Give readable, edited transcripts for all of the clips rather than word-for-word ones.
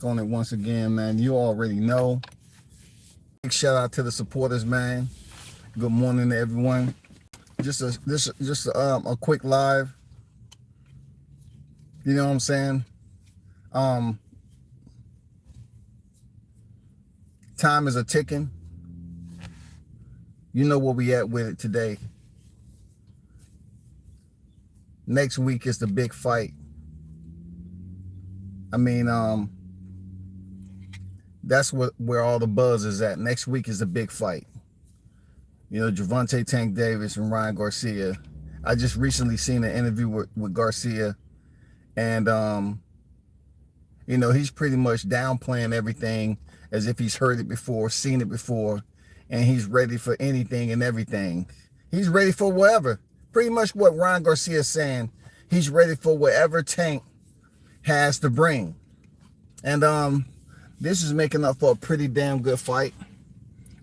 On it once again, man. You already know. Big shout out to the supporters, man. Good morning to everyone. Just a quick live. You know what I'm saying? Um, Time is a ticking. You know where we at with it today. Next week is the big fight. I mean, that's where all the buzz is at. Next week is the big fight. You know, Gervonta Tank Davis and Ryan Garcia. I just recently seen an interview with Garcia, and you know, he's pretty much downplaying everything as if he's heard it before, seen it before, and he's ready for anything and everything. He's ready for whatever. Pretty much what Ryan Garcia is saying. He's ready for whatever Tank has to bring. And this is making up for a pretty damn good fight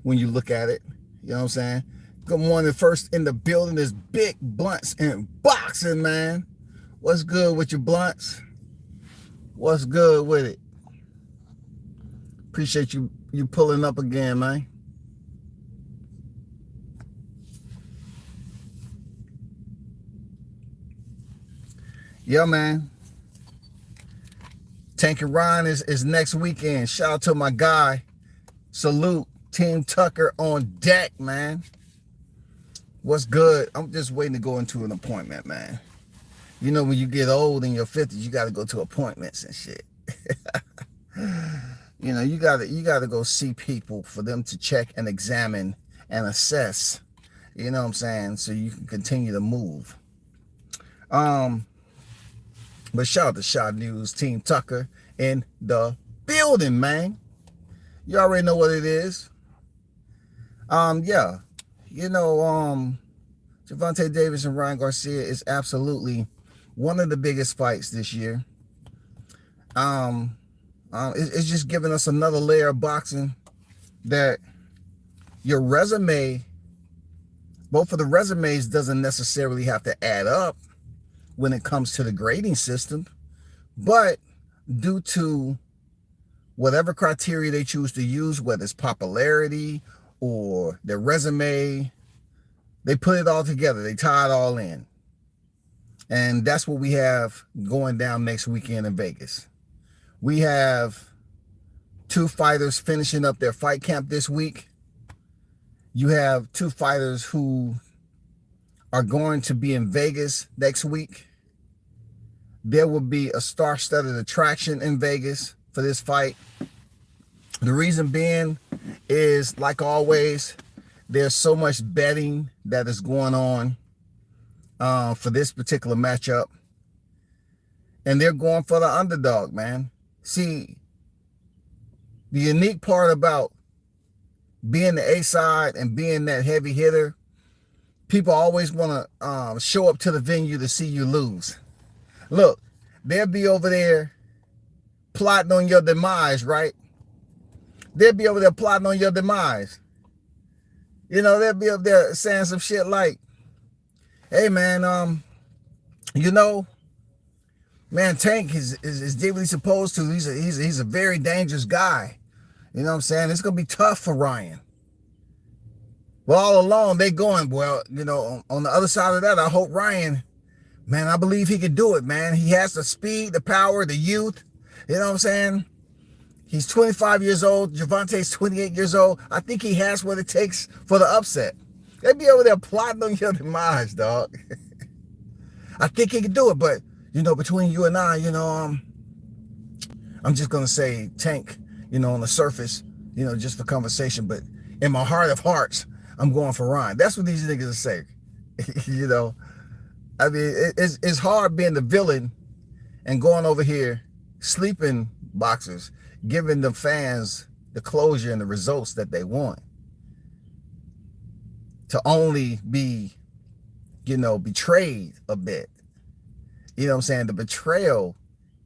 when you look at it. You know what I'm saying? Good morning. First in the building is Big Blunts and Boxing, man. What's good with your blunts? What's good with it? Appreciate you pulling up again, man. Yeah, man. Tank and Ryan is next weekend. Shout out to my guy. Salute. Team Tucker on deck, man. What's good? I'm just waiting to go into an appointment, man. You know, when you get old in your 50s, you got to go to appointments and shit. You know, you got to go see people for them to check and examine and assess. You know what I'm saying? So you can continue to move. But shout out to Shot News, Team Tucker in the building, man. You already know what it is. Yeah. You know, Gervonta Davis and Ryan Garcia is absolutely one of the biggest fights this year. It's just giving us another layer of boxing that your resume, both of the resumes doesn't necessarily have to add up when it comes to the grading system, but due to whatever criteria they choose to use, whether it's popularity or their resume, they put it all together. They tie it all in. And that's what we have going down next weekend in Vegas. We have two fighters finishing up their fight camp this week. You have two fighters who are going to be in Vegas next week. There will be a star-studded attraction in Vegas for this fight. The reason being is, like always, there's so much betting that is going on for this particular matchup. And they're going for the underdog, man. See, the unique part about being the A side and being that heavy hitter, people always want to show up to the venue to see you lose. Look, they'll be over there plotting on your demise, right? They'll be over there plotting on your demise. You know, they'll be up there saying some shit like, hey, man, you know, man, Tank is did what he's supposed to. He's a very dangerous guy. You know what I'm saying? It's going to be tough for Ryan. Well, all along, they going, well, you know, on the other side of that, I hope Ryan, man, I believe he can do it, man. He has the speed, the power, the youth. You know what I'm saying? He's 25 years old. Gervonta's 28 years old. I think he has what it takes for the upset. They be over there plotting on your demise, dog. I think he can do it, but, you know, between you and I, you know, I'm just going to say Tank, you know, on the surface, you know, just for conversation, but in my heart of hearts, I'm going for Ryan. That's what these niggas say. You know, I mean, it's hard being the villain and going over here, sleeping boxers, giving the fans the closure and the results that they want, to only be, you know, betrayed a bit. You know what I'm saying? The betrayal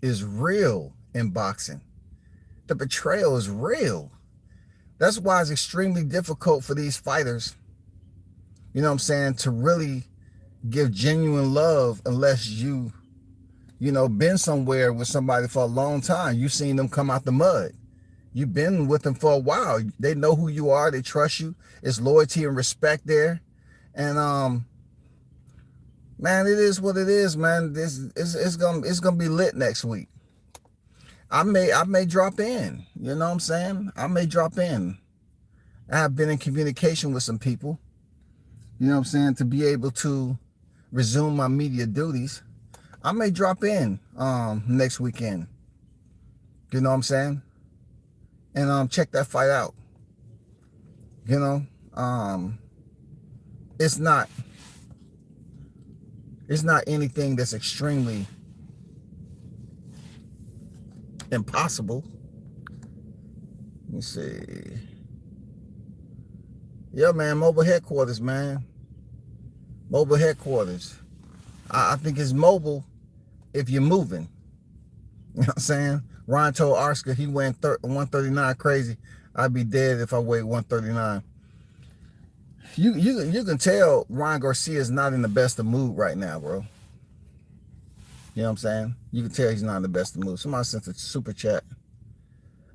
is real in boxing. The betrayal is real. That's why it's extremely difficult for these fighters, you know what I'm saying, to really give genuine love unless you you know, been somewhere with somebody for a long time. You've seen them come out the mud. You've been with them for a while. They know who you are. They trust you. It's loyalty and respect there. And man, it is what it is, man. This it's gonna be lit next week. I may drop in. You know what I'm saying? I may drop in. I have been in communication with some people. You know what I'm saying? To be able to resume my media duties, I may drop in next weekend. You know what I'm saying? And check that fight out. You know, it's not anything that's extremely impossible. Let me see. Yeah, man, mobile headquarters, man. Mobile headquarters. I think it's mobile if you're moving. You know what I'm saying? Ryan told Oscar he went 139 crazy. I'd be dead if I weighed 139. You can tell Ryan Garcia is not in the best of mood right now, bro. You know what I'm saying? You can tell he's not in the best of mood. Somebody sent a super chat.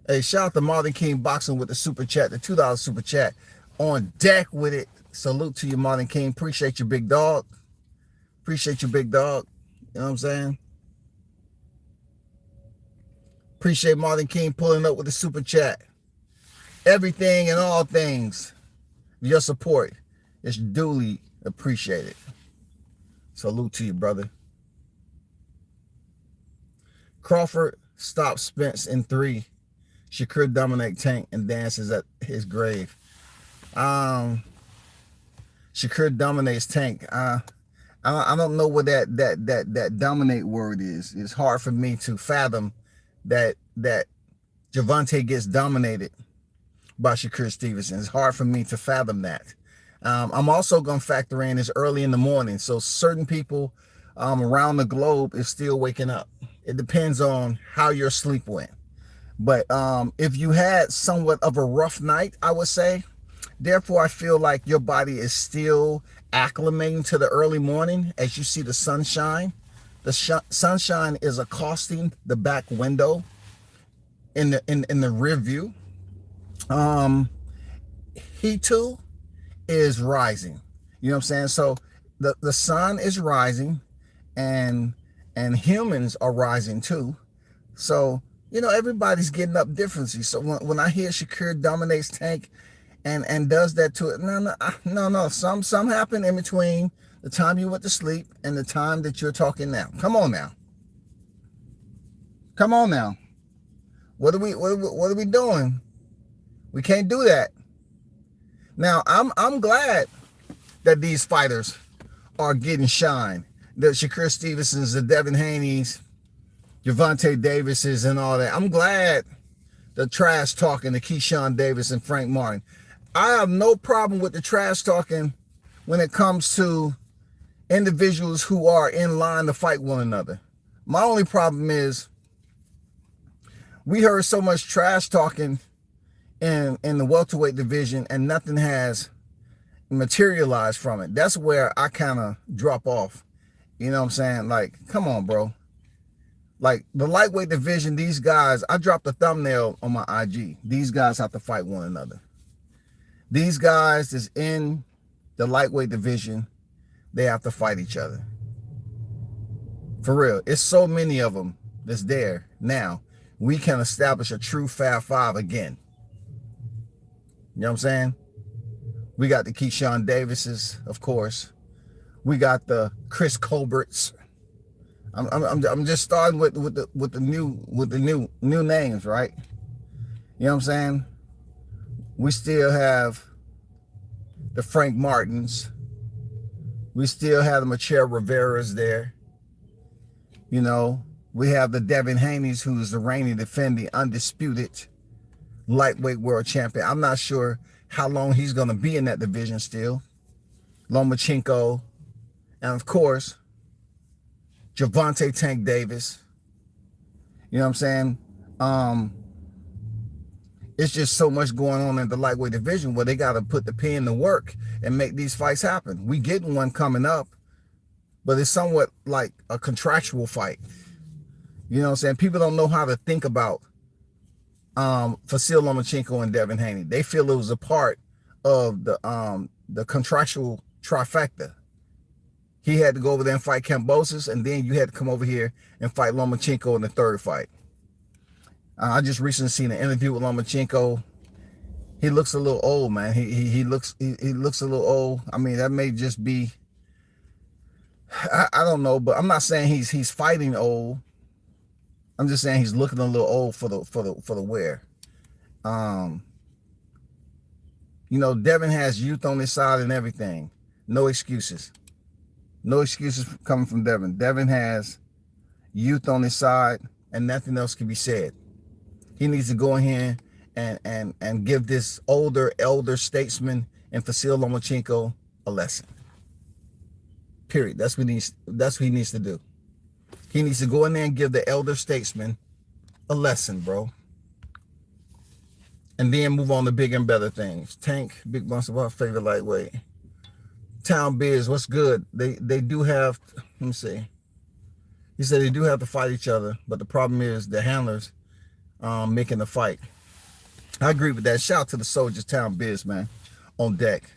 Hey, shout out to Martin King Boxing with the super chat, the $2 super chat. On deck with it. Salute to you, Martin King. Appreciate you, big dog. Appreciate you, big dog. You know what I'm saying? Appreciate Martin King pulling up with the super chat. Everything and all things, your support is duly appreciated. Salute to you, brother. Crawford stops Spence in 3. Shakur dominate Tank and dances at his grave. Shakur dominates Tank. I don't know what that dominate word is. It's hard for me to fathom that Gervonta gets dominated by Shakur Stevenson. It's hard for me to fathom that. I'm also going to factor in it's early in the morning, so certain people around the globe is still waking up. It depends on how your sleep went. But if you had somewhat of a rough night, I would say, therefore I feel like your body is still acclimating to the early morning as you see the sunshine. The sunshine is accosting the back window in the rear view. He too is rising. You know what I'm saying? So the sun is rising and humans are rising too. So, you know, everybody's getting up differently. So when I hear Shakur dominates Tank and does that to it, no. Some happen in between the time you went to sleep and the time that you're talking now. Come on now. Come on now. What are we doing? We can't do that. Now, I'm glad that these fighters are getting shine. The Shakur Stevensons, the Devin Haney's, Gervonta Davis's and all that. I'm glad the trash talking, the Keyshawn Davis and Frank Martin. I have no problem with the trash talking when it comes to individuals who are in line to fight one another. My only problem is we heard so much trash talking in the welterweight division and nothing has materialized from it. That's where I kind of drop off. You know what I'm saying? Like, come on, bro. Like, the lightweight division, these guys, I dropped a thumbnail on my IG. These guys have to fight one another. These guys is in the lightweight division. They have to fight each other. For real. It's so many of them that's there now. We can establish a true Fab Five again. You know what I'm saying? We got the Keyshawn Davises, of course. We got the Chris Colberts. I'm just starting with the new names, right? You know what I'm saying? We still have the Frank Martins. We still have the Machado Rivera's there. You know, we have the Devin Haney's, who's the reigning defending undisputed lightweight world champion. I'm not sure how long he's going to be in that division still. Lomachenko. And of course, Gervonta Tank Davis. You know what I'm saying? It's just so much going on in the lightweight division where they got to put the pen to work and make these fights happen. We getting one coming up, but it's somewhat like a contractual fight. You know what I'm saying? People don't know how to think about Vasyl Lomachenko and Devin Haney. They feel it was a part of the contractual trifecta. He had to go over there and fight Kambosos, and then you had to come over here and fight Lomachenko in the third fight. I just recently seen an interview with Lomachenko. He looks a little old, man. He looks a little old. I mean, that may just be, I don't know, but I'm not saying he's fighting old. I'm just saying he's looking a little old for the wear. You know, Devin has youth on his side and everything. No excuses. No excuses coming from Devin. Devin has youth on his side and nothing else can be said. He needs to go in here and give this elder statesman and Vasyl Lomachenko a lesson. Period. That's what he needs to do. He needs to go in there and give the elder statesman a lesson, bro. And then move on to bigger and better things. Tank, Big Bunch of our favorite lightweight. Town Biz, what's good? They do have, let me see. He said they do have to fight each other, but the problem is the handlers making the fight. I agree with that. Shout out to the soldiers, Town Biz, man, on deck.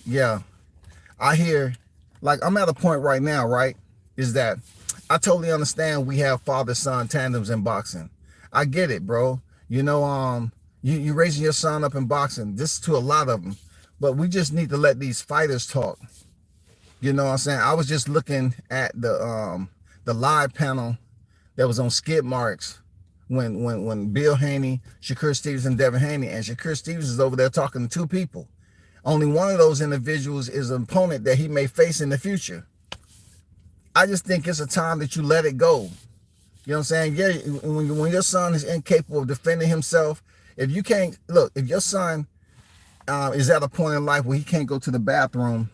Yeah, I hear, like, I'm at a point right now, right, is that I totally understand we have father-son tandems in boxing. I get it, bro. You know, you raising your son up in boxing. This is to a lot of them. But we just need to let these fighters talk. You know what I'm saying? I was just looking at the live panel that was on Skid Marks when Bill Haney, Shakur Stevens, and Devin Haney, and Shakur Stevens is over there talking to two people. Only one of those individuals is an opponent that he may face in the future. I just think it's a time that you let it go. You know what I'm saying? Yeah, when your son is incapable of defending himself, if you can't, look, if your son is at a point in life where he can't go to the bathroom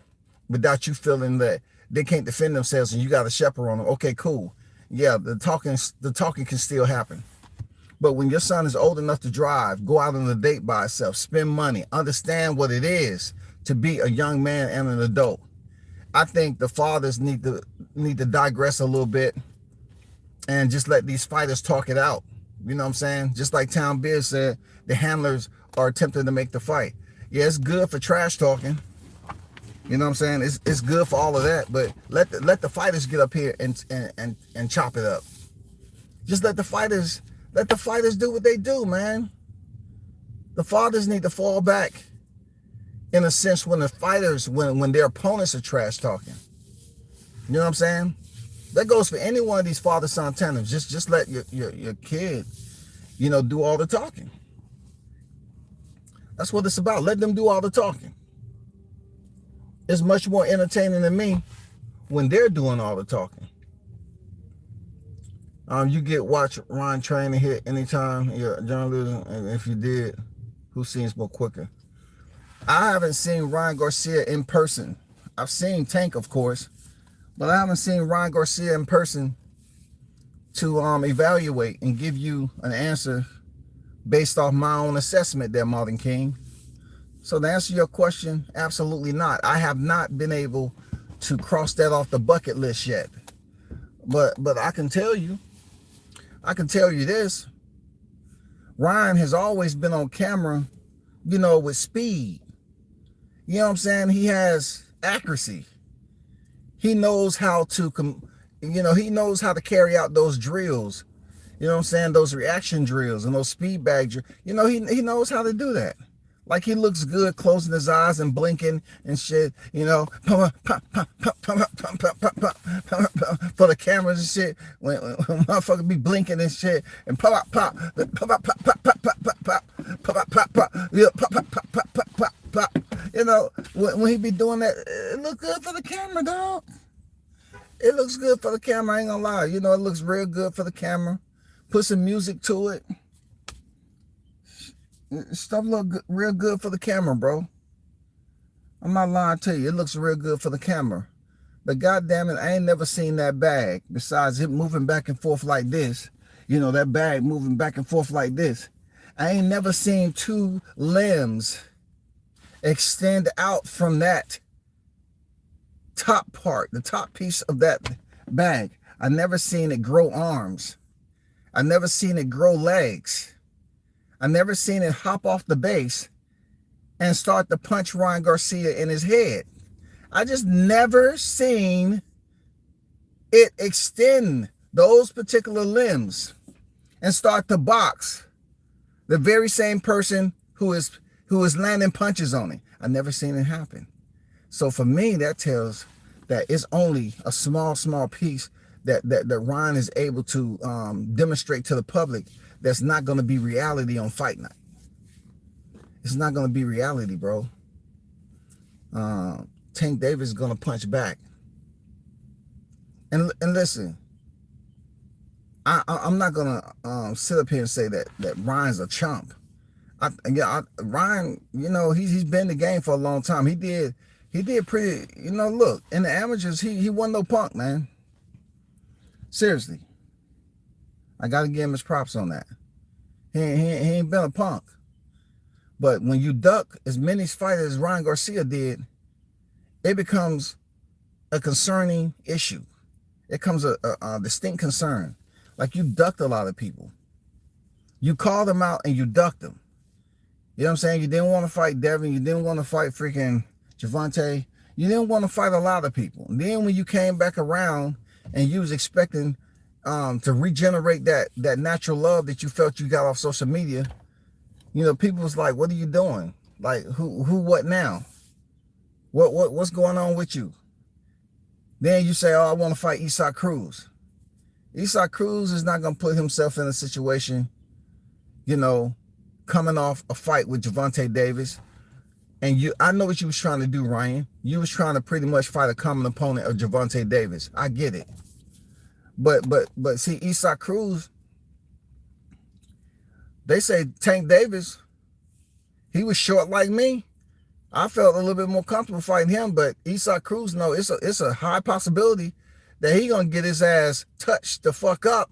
without you feeling that they can't defend themselves and you got a chaperone them, okay, cool. Yeah, the talking can still happen. But when your son is old enough to drive, go out on a date by himself, spend money, understand what it is to be a young man and an adult, I think the fathers need to digress a little bit and just let these fighters talk it out. You know what I'm saying? Just like Town Biz said, the handlers are attempting to make the fight. Yeah, it's good for trash talking. You know what I'm saying? It's good for all of that, but let the fighters get up here and chop it up. Just let the fighters do what they do, man. The fathers need to fall back in a sense when the fighters, when their opponents are trash talking. You know what I'm saying? That goes for any one of these father-son tandems. Just let your kid, you know, do all the talking. That's what it's about. Let them do all the talking. It's much more entertaining than me when they're doing all the talking. You watch Ryan train and hit anytime you're a journalist, and if you did, who seems more quicker? I haven't seen Ryan Garcia in person. I've seen Tank, of course, but I haven't seen Ryan Garcia in person to evaluate and give you an answer based off my own assessment there, Martin King. So to answer your question, absolutely not. I have not been able to cross that off the bucket list yet. But I can tell you this. Ryan has always been on camera, you know, with speed. You know what I'm saying? He has accuracy. He knows how to, he knows how to carry out those drills. You know what I'm saying? Those reaction drills and those speed bag drills. You know, he knows how to do that. Like, he looks good closing his eyes and blinking and shit, you know, for the cameras and shit. When motherfuckers be blinking and shit and pop, you know, when he be doing that, it looks good for the camera, dog. It looks good for the camera, I ain't gonna lie. You know, it looks real good for the camera. Put some music to it. Stuff look good, real good for the camera, bro. I'm not lying to you. It looks real good for the camera. But goddamn it, I ain't never seen that bag, besides it moving back and forth like this. You know, that bag moving back and forth like this. I ain't never seen two limbs extend out from that top part, the top piece of that bag. I never seen it grow arms. I never seen it grow legs. I never seen it hop off the base and start to punch Ryan Garcia in his head. I just never seen it extend those particular limbs and start to box the very same person who is landing punches on it. I never seen it happen. So for me, that tells that it's only a small piece that Ryan is able to demonstrate to the public that's not going to be reality on fight night. It's not going to be reality, bro. Tank Davis is going to punch back. And listen, I'm not going to sit up here and say that Ryan's a chump. Ryan, you know, he's been in the game for a long time. He did pretty, you know, look, in the amateurs, he wasn't no punk, man. Seriously. I got to give him his props on that. He ain't been a punk. But when you duck as many fighters as Ryan Garcia did, it becomes a concerning issue. It comes a distinct concern. Like, you ducked a lot of people. You called them out and you ducked them. You know what I'm saying? You didn't want to fight Devin. You didn't want to fight freaking Gervonta. You didn't want to fight a lot of people. And then when you came back around and you was expecting to regenerate that natural love that you felt you got off social media, you know, people was like, what are you doing? Like, what now? What's going on with you? Then you say, oh, I want to fight Isaac Cruz. Isaac Cruz is not going to put himself in a situation, you know, coming off a fight with Gervonta Davis. And I know what you was trying to do, Ryan. You was trying to pretty much fight a common opponent of Gervonta Davis. I get it. But see, Isaac Cruz, they say Tank Davis, he was short like me. I felt a little bit more comfortable fighting him, but Isaac Cruz, no, it's a high possibility that he gonna get his ass touched the fuck up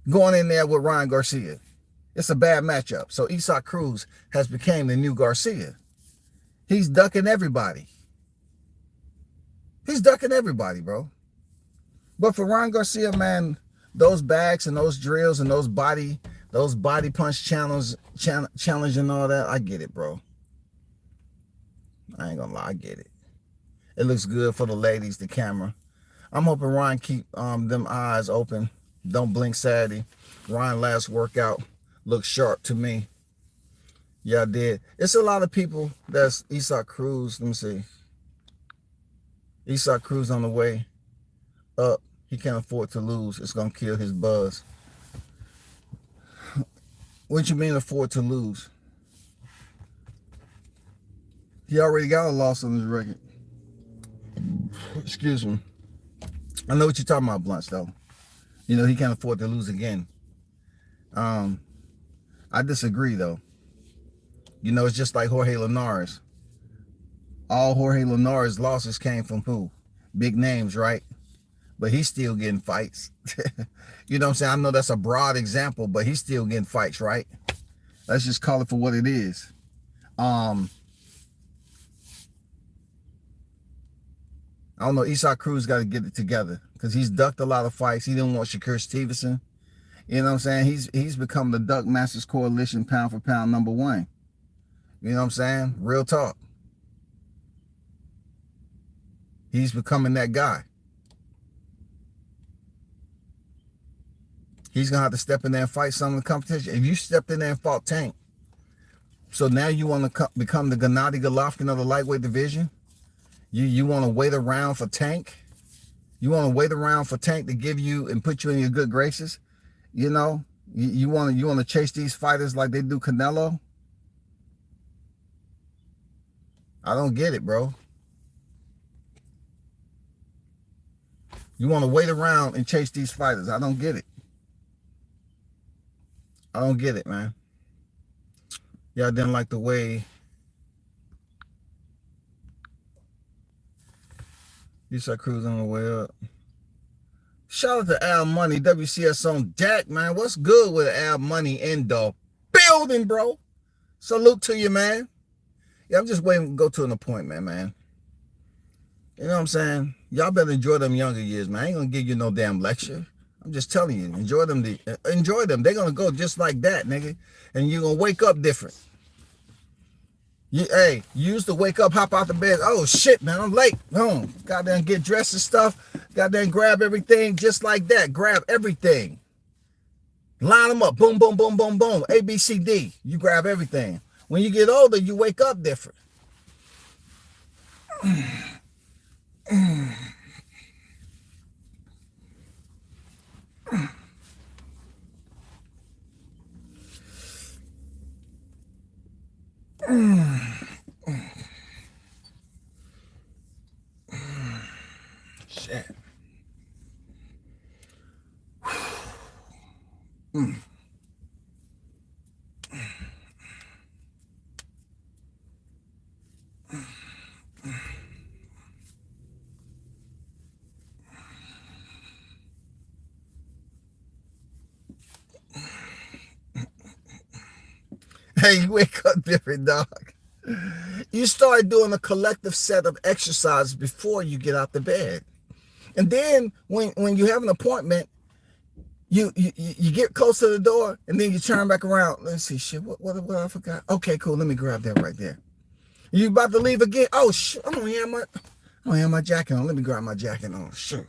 going in there with Ryan Garcia. It's a bad matchup. So Isaac Cruz has become the new Garcia. He's ducking everybody. He's ducking everybody, bro. But for Ryan Garcia, man, those bags and those drills and those body punch challenge and all that, I get it, bro. I ain't gonna lie, I get it. It looks good for the ladies, the camera. I'm hoping Ryan keep them eyes open. Don't blink Saturday. Ryan last workout looked sharp to me. Yeah, I did. It's a lot of people that's Isaac Cruz. Let me see. Isaac Cruz on the way up. He can't afford to lose. It's gonna kill his buzz. What you mean afford to lose? He already got a loss on his record. Excuse me. I know what you're talking about, Blunts, though. You know, he can't afford to lose again. I disagree, though. You know, it's just like Jorge Linares. All Jorge Linares' losses came from who? Big names, right? But he's still getting fights. You know what I'm saying? I know that's a broad example, but he's still getting fights, right? Let's just call it for what it is. I don't know. Isaac Cruz got to get it together because he's ducked a lot of fights. He didn't want Shakur Stevenson. You know what I'm saying? He's become the Duck Masters Coalition pound for pound #1. You know what I'm saying? Real talk. He's becoming that guy. He's going to have to step in there and fight some of the competition. If you stepped in there and fought Tank, so now you want to become the Gennady Golovkin of the lightweight division? You want to wait around for Tank? You want to wait around for Tank to give you and put you in your good graces? You know, you want to chase these fighters like they do Canelo? I don't get it, bro. You want to wait around and chase these fighters? I don't get it. I don't get it, man. Y'all didn't like the way Isaac Cruz on the way up. Shout out to Al Money, WCS on deck, man. What's good with Al Money in the building, bro? Salute to you, man. Yeah, I'm just waiting to go to an appointment, man. You know what I'm saying? Y'all better enjoy them younger years, man. I ain't gonna give you no damn lecture. I'm just telling you, enjoy them. Enjoy them. They're gonna go just like that, nigga. And you're gonna wake up different. You used to wake up, hop out the bed. Oh shit, man, I'm late. Boom. Goddamn get dressed and stuff. Goddamn grab everything just like that. Grab everything. Line them up. Boom, boom, boom, boom, boom. A, B, C, D. You grab everything. When you get older, you wake up different. Shit. Hey, you wake up different, dog. You start doing a collective set of exercises before you get out the bed. And then when you have an appointment, you get close to the door and then you turn back around. Let's see, shit, what I forgot? Okay, cool. Let me grab that right there. You about to leave again? Oh shit, I don't have my jacket on. Let me grab my jacket on. Sure.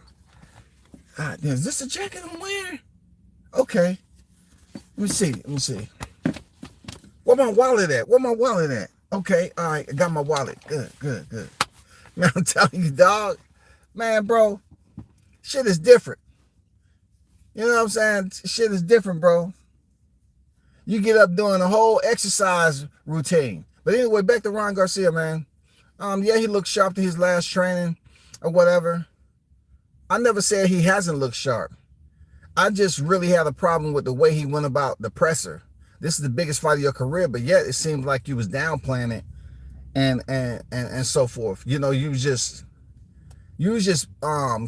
Ah, is this a jacket I'm wearing? Okay. Let me see. Where my wallet at? Okay, all right, I got my wallet. Good. Man, I'm telling you, dog. Man, bro, shit is different. You know what I'm saying? Shit is different, bro. You get up doing a whole exercise routine. But anyway, back to Ron Garcia, man. Yeah, he looked sharp to his last training or whatever. I never said he hasn't looked sharp. I just really had a problem with the way he went about the presser. This is the biggest fight of your career, but yet it seemed like you was downplaying it and so forth. You know, you was just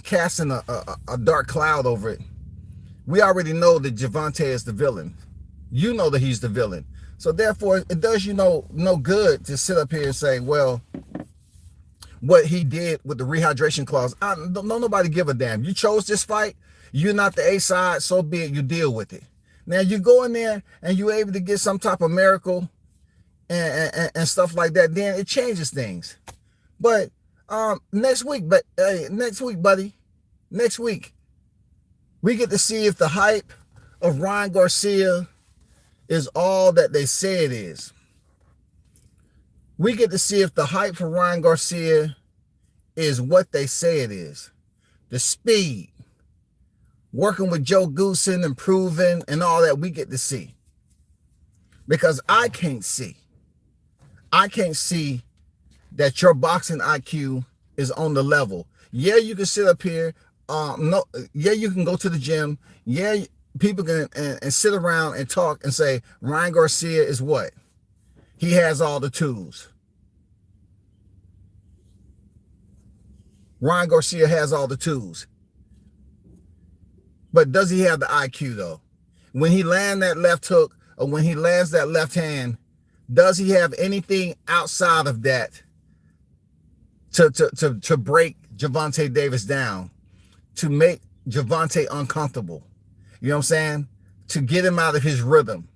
casting a dark cloud over it. We already know that Gervonta is the villain. You know that he's the villain. So therefore, it does you no good to sit up here and say, well, what he did with the rehydration clause, don't nobody give a damn. You chose this fight. You're not the A side, so be it. You deal with it. Now you go in there and you're able to get some type of miracle and stuff like that. Then it changes things. But next week, buddy, next week, we get to see if the hype of Ryan Garcia is all that they say it is. We get to see if the hype for Ryan Garcia is what they say it is. The speed, working with Joe Goosen, improving and all that, we get to see. Because I can't see that your boxing IQ is on the level. Yeah, you can sit up here. Yeah, you can go to the gym. Yeah, people can and sit around and talk and say Ryan Garcia is what? He has all the tools. Ryan Garcia has all the tools. But does he have the IQ though? When he lands that left hook or when he lands that left hand, does he have anything outside of that to break Gervonta Davis down, to make Gervonta uncomfortable? You know what I'm saying? To get him out of his rhythm,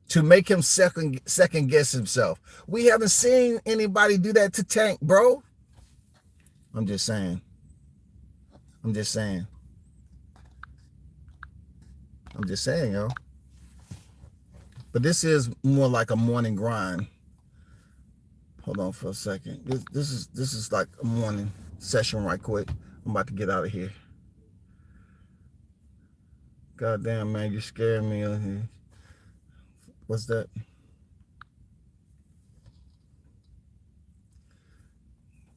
to make him second guess himself. We haven't seen anybody do that to Tank, bro. I'm just saying, yo. But this is more like a morning grind. Hold on for a second. This is like a morning session right quick. I'm about to get out of here. Goddamn, man, you scaring me on here. What's that?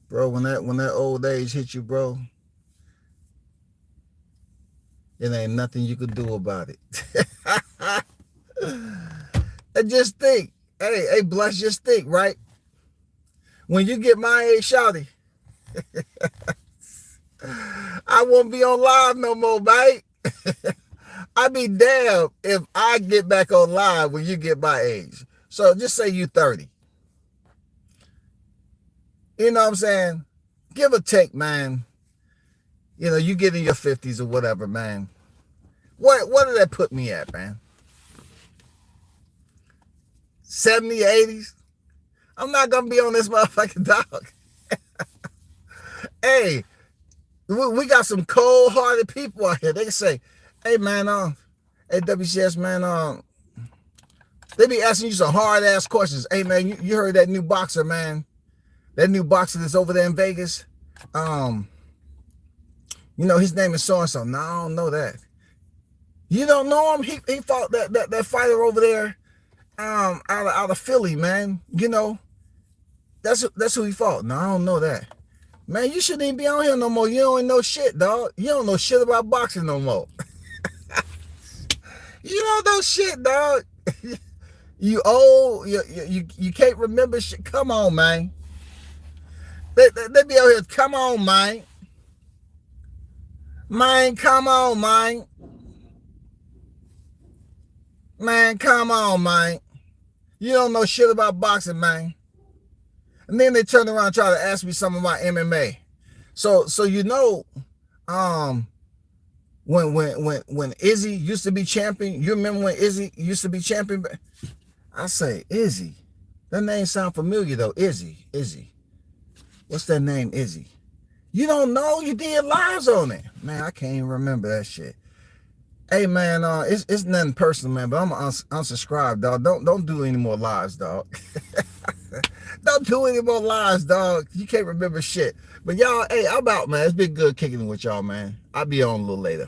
Bro, when that old age hits you, bro, it ain't nothing you could do about it. And just think, hey, bless, just think, right? When you get my age, shawty, I won't be on live no more, mate. I'd be damned if I get back on live when you get my age. So just say you 30. You know what I'm saying? Give or take, man. You know, you get in your 50s or whatever, man. What did that put me at, man? 70, 80s? I'm not gonna be on this motherfucking dog. Hey, we got some cold-hearted people out here. They can say, hey man, hey WCS man, they be asking you some hard-ass questions. Hey man, you heard that new boxer, man? That new boxer that's over there in Vegas? You know, his name is so-and-so. No, I don't know that. You don't know him? He fought that fighter over there out of Philly, man. You know, that's who he fought. No, I don't know that. Man, you shouldn't even be on here no more. You don't know shit, dog. You don't know shit about boxing no more. You don't know shit, dog. You old. You can't remember shit. Come on, man. They be out here. Come on, man. Man, come on, man. Man, come on, man. You don't know shit about boxing, man. And then they turn around and try to ask me something about MMA. So you know, when Izzy used to be champion, you remember when Izzy used to be champion? I say Izzy. That name sound familiar though. Izzy. What's that name, Izzy? You don't know? You did lives on it. Man, I can't even remember that shit. Hey man, it's nothing personal, man, but I'm unsubscribed, dog. Don't do any more lives, dog. Don't do any more lives, dog. You can't remember shit. But y'all, hey, I'm out, man. It's been good kicking it with y'all, man. I'll be on a little later.